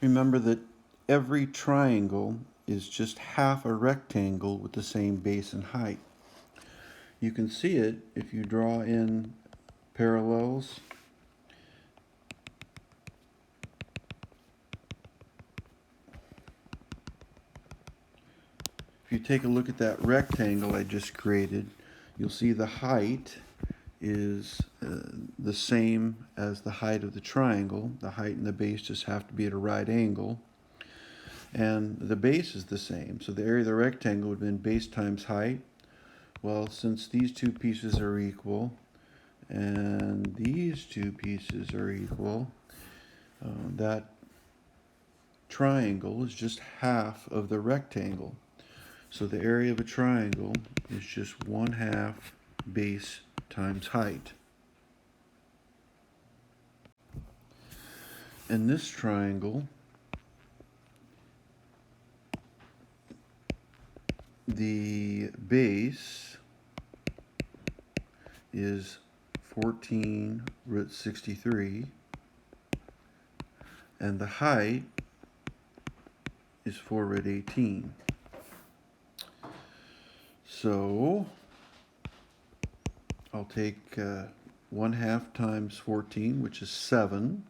Remember that every triangle is just half a rectangle with the same base and height. You can see it if you draw in parallels. If you take a look at that rectangle I just created, you'll see the height is the same as the height of the triangle. The height and the base just have to be at a right angle. And the base is the same. So the area of the rectangle would have been base times height. Well, since these two pieces are equal and these two pieces are equal, that triangle is just half of the rectangle. So the area of a triangle is just 1/2 base times height. In this triangle, the base is 14 root 63 and the height is 4 root 18. So I'll take 1/2 times 14, which is 7.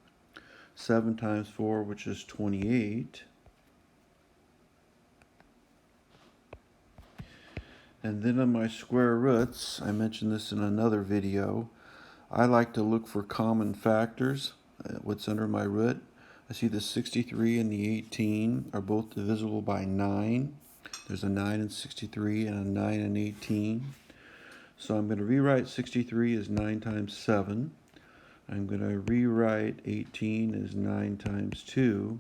7 times 4, which is 28. And then on my square roots, I mentioned this in another video, I like to look for common factors. What's under my root? I see the 63 and the 18 are both divisible by 9. There's a 9 in 63 and a 9 in 18. So I'm going to rewrite 63 as 9 times 7. I'm going to rewrite 18 as 9 times 2.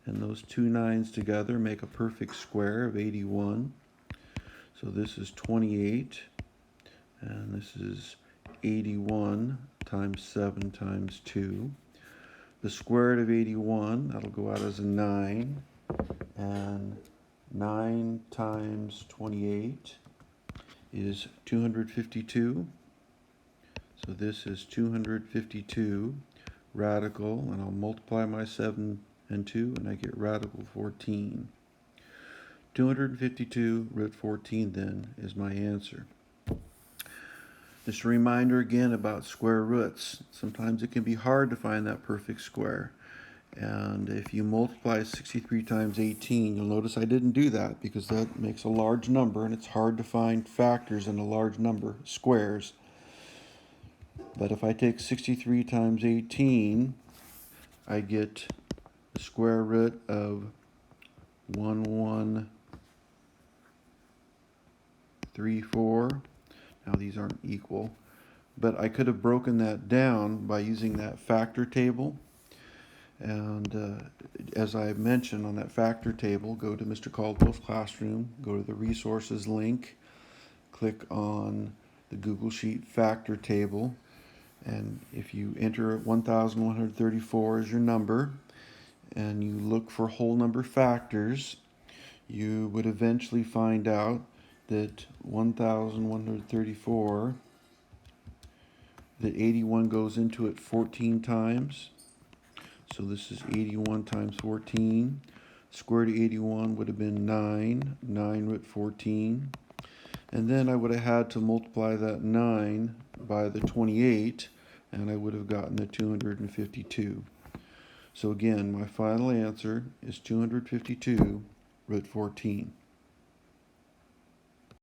And those two 9s together make a perfect square of 81. So this is 28. And this is 81 times 7 times 2. The square root of 81, that'll go out as a 9. And 9 times 28 is 252. So this is 252 radical, and I'll multiply my 7 and 2, and I get radical 14. 252 root 14 then is my answer. Just a reminder again about square roots. Sometimes it can be hard to find that perfect square. And if you multiply 63 times 18, you'll notice I didn't do that because that makes a large number and it's hard to find factors in a large number, squares. But if I take 63 times 18, I get the square root of 1134. Now these aren't equal, but I could have broken that down by using that factor table. And as I mentioned on that factor table, go to Mr. Caldwell's classroom, go to the resources link, click on the Google Sheet factor table, and if you enter 1134 as your number and you look for whole number factors, you would eventually find out that 1134, that 81 goes into it 14 times. So this is 81 times 14. Square root of 81 would have been 9 root 14. And then I would have had to multiply that 9 by the 28, and I would have gotten the 252. So again, my final answer is 252 root 14.